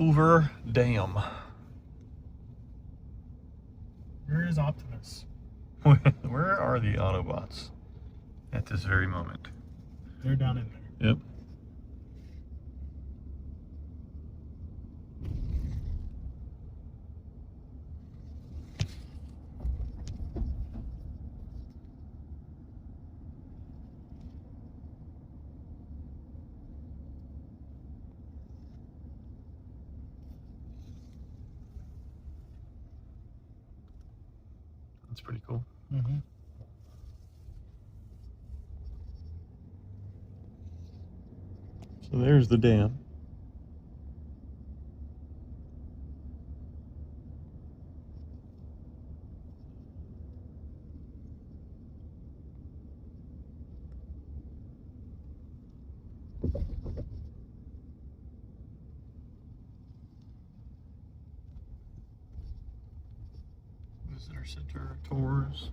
Hoover Dam. Where is Optimus? Where are the Autobots at this very moment? They're down in there. Yep. That's pretty cool. Mm-hmm. So there's the dam. Visitor center tours.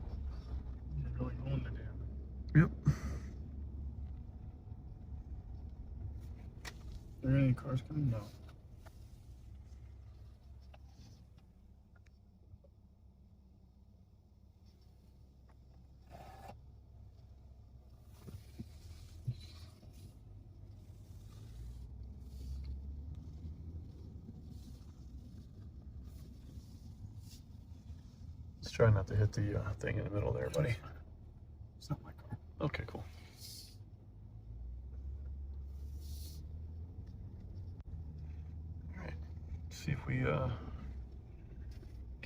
You're really going the dam. Yep. Are there any cars coming? No. Let's try not to hit the thing in the middle there, buddy. It's not my car. Okay, cool. All right. Let's see if we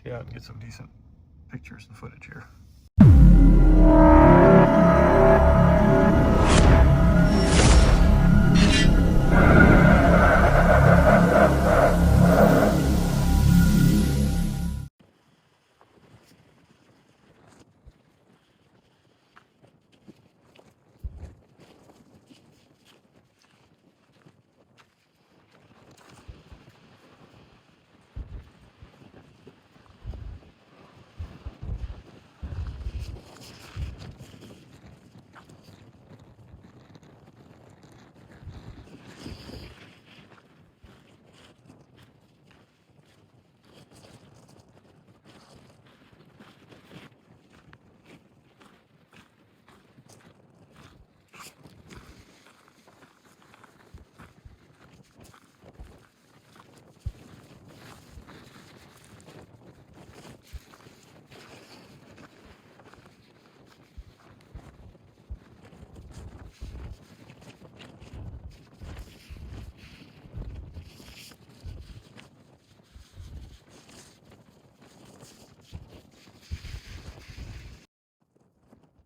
get out and get some decent pictures and footage here.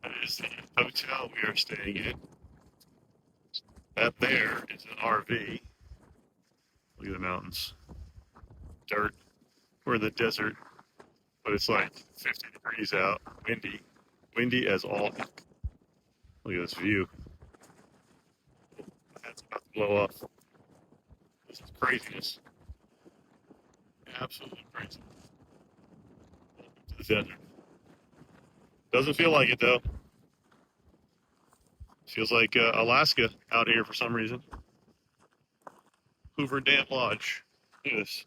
That is the hotel we are staying in. That there is an RV. Look at the mountains. Dirt. We're in the desert, but it's like 50 degrees out. Windy. Windy as all. Look at this view. That's about to blow up. This is craziness. Absolutely crazy. Welcome to the desert. Doesn't feel like it though. Feels like Alaska out here for some reason. Hoover Dam Lodge. Look at this.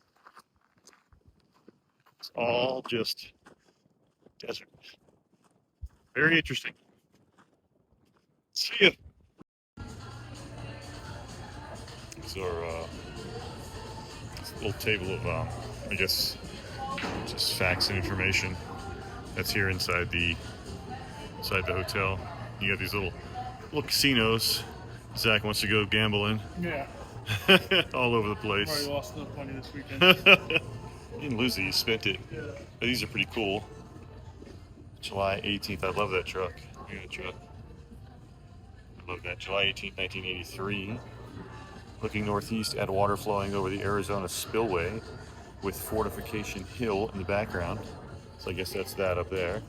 It's all just desert. Very interesting. See ya. These are this little table of, I guess, just facts and information that's here inside the hotel. You got these little casinos. Zach wants to go gambling. Yeah. All over the place. Already lost enough money this weekend. You didn't lose it, you spent it. Yeah. But these are pretty cool. July 18th. I love that truck. Look at that truck. I love that. July 18th, 1983. Looking northeast at water flowing over the Arizona Spillway with Fortification Hill in the background. So I guess that's that up there.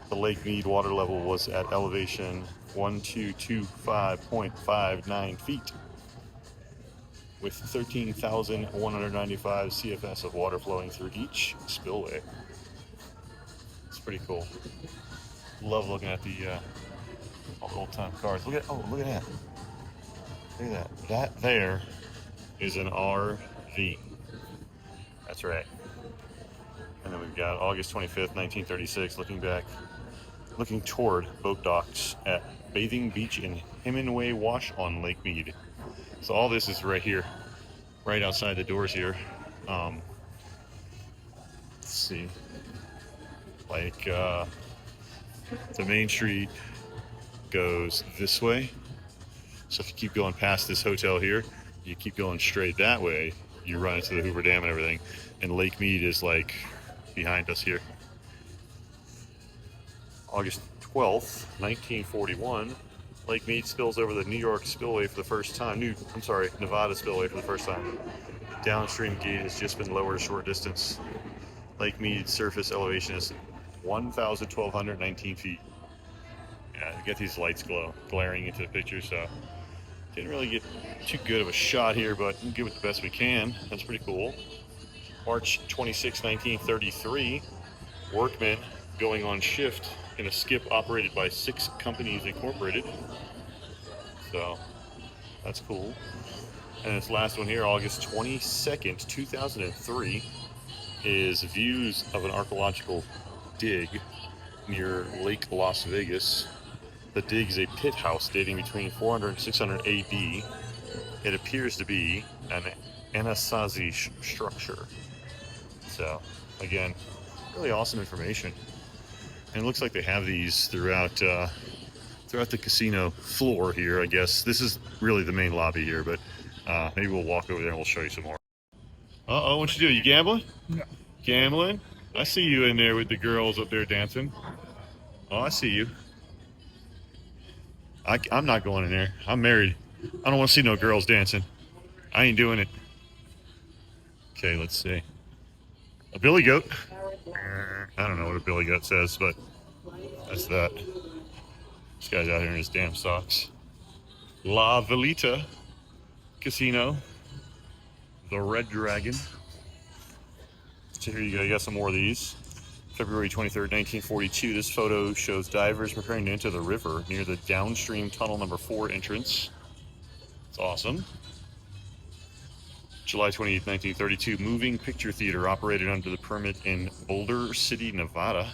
The Lake Mead water level was at elevation 1225.59 feet with 13,195 CFS of water flowing through each spillway. It's pretty cool. Love looking at the old-time cars. Look at that. Look at that. That there is an RV. V. That's right. And then we've got August 25th, 1936, looking toward boat docks at Bathing Beach in Hemingway Wash on Lake Mead. So all this is right here, right outside the doors here. Let's see, like the main street goes this way. So if you keep going past this hotel here, you keep going straight that way, you run into the Hoover Dam and everything. And Lake Mead is like behind us here. August 12th, 1941, Lake Mead spills over the New York spillway for the first time. Nevada spillway for the first time. Downstream gate has just been lowered a short distance. Lake Mead's surface elevation is 1,1219 feet. Yeah, you get these lights glaring into the picture, so didn't really get too good of a shot here, but we'll give it the best we can. That's pretty cool. March 26, 1933, workmen going on shift in a skip operated by 6 Companies Incorporated. So that's cool. And this last one here, August 22nd, 2003, is views of an archaeological dig near Lake Las Vegas. The dig is a pit house dating between 400 and 600 AD. It appears to be an Anasazi structure. So, again, really awesome information. And it looks like they have these throughout the casino floor here, I guess. This is really the main lobby here, but maybe we'll walk over there and we'll show you some more. Uh-oh, what you do? You gambling? No. Gambling? I see you in there with the girls up there dancing. Oh, I see you. I'm not going in there. I'm married. I don't want to see no girls dancing. I ain't doing it. Okay, let's see. A billy goat. I don't know what a billy goat says, but that's that. This guy's out here in his damn socks. La Velita Casino. The Red Dragon. So here you go. You got some more of these. February 23rd, 1942. This photo shows divers preparing to enter the river near the downstream tunnel number 4 entrance. It's awesome. July 28th, 1932. Moving picture theater operated under the permit in Boulder City, Nevada.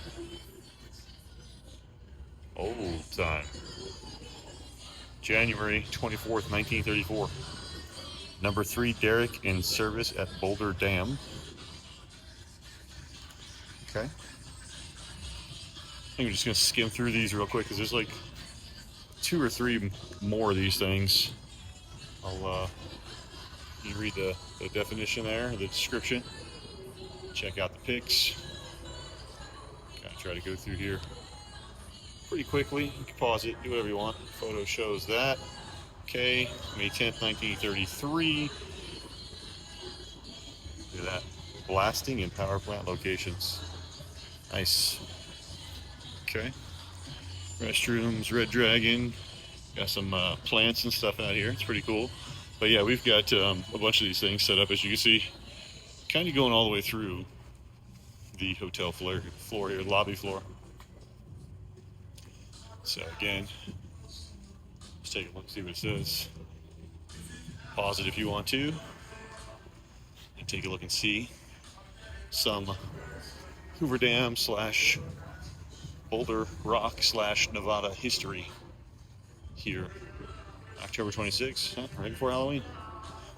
Old time. January 24th, 1934. Number 3 derrick in service at Boulder Dam. Okay. I think I'm just going to skim through these real quick because there's like 2 or 3 more of these things. You read the definition there, the description. Check out the pics. Gotta try to go through here pretty quickly. You can pause it, do whatever you want. The photo shows that. Okay, May 10th, 1933. Look at that. Blasting and power plant locations. Nice. Okay. Restrooms, Red Dragon. Got some plants and stuff out here. It's pretty cool. But yeah, we've got a bunch of these things set up, as you can see. Kind of going all the way through the hotel floor here, lobby floor. So again, let's take a look, see what it says. Pause it if you want to. And take a look and see some Hoover Dam / Boulder Rock / Nevada history here. October 26th, huh? Right before Halloween.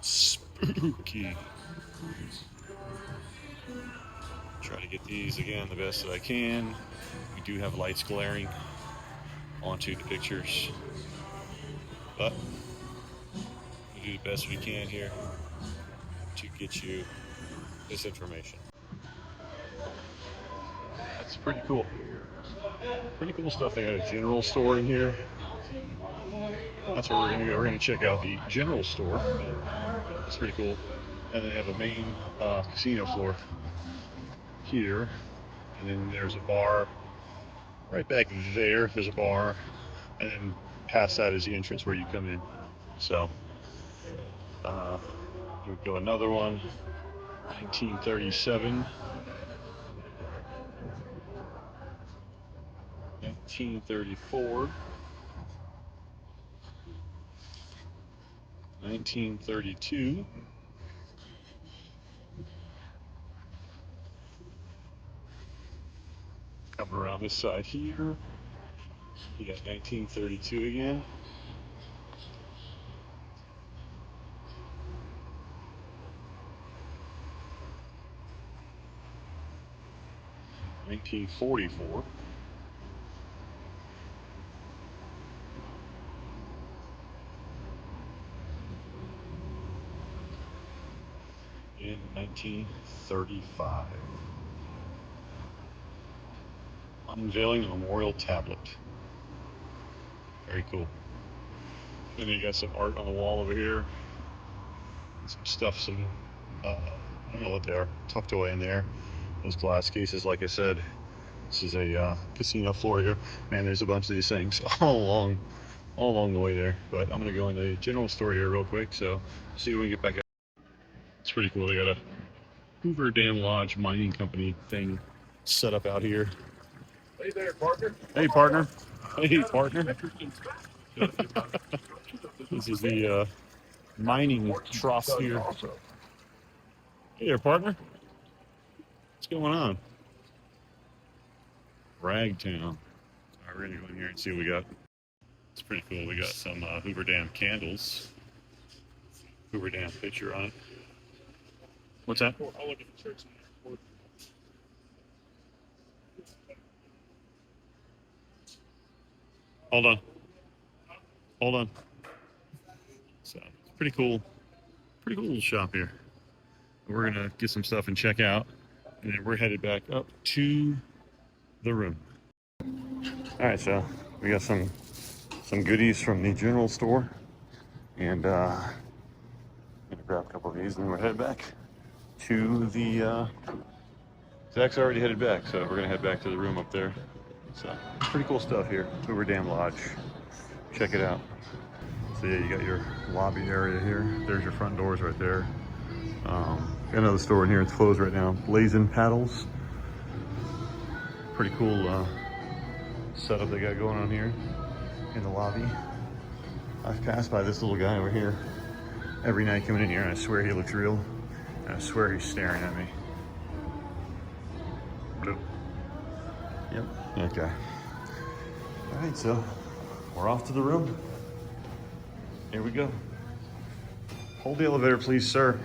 Spooky. Try to get these again the best that I can. We do have lights glaring onto the pictures, but we do the best we can here to get you this information. That's pretty cool. Pretty cool stuff. They got a general store in here. That's where we're gonna go. We're gonna check out the general store. It's pretty cool. And they have a main casino floor here. And then there's a bar right back there. There's a bar. And then past that is the entrance where you come in. So, here we go. Another one. 1937. 1934. 1932. Around this side here, you got 1932 again. $1944. In 1935. Unveiling the memorial tablet. Very cool. Then you got some art on the wall over here. Some stuff, I don't know what they are, tucked away in there. Those glass cases, like I said. This is a casino floor here. Man, there's a bunch of these things all along the way there. But I'm gonna go in the general store here real quick, so see when we get back up. It's pretty cool. They got a Hoover Dam Lodge mining company thing set up out here. Hey there, partner. Hey, partner. Hey, partner. This is the mining trough here. Hey there, partner. What's going on? Ragtown. All right, we're gonna go in here and see what we got. It's pretty cool. We got some Hoover Dam candles. Hoover Dam picture on it. What's that? I'll look at the church in there. Hold on. Hold on. So it's pretty cool. Pretty cool little shop here. We're gonna get some stuff and check out, and then we're headed back up to the room. All right, so we got some goodies from the general store, and I'm gonna grab a couple of these, and then we're headed back to the. Zach's already headed back, so we're gonna head back to the room up there. So pretty cool stuff here, Hoover Dam Lodge. Check it out. So yeah, you got your lobby area here. There's your front doors right there. Got another store in here. It's closed right now. Blazing Paddles. Pretty cool setup they got going on here in the lobby. I've passed by this little guy over here every night coming in here, and I swear he looks real. And I swear he's staring at me. Bloop. Yep, that guy. All right, so we're off to the room. Here we go. Hold the elevator, please, sir.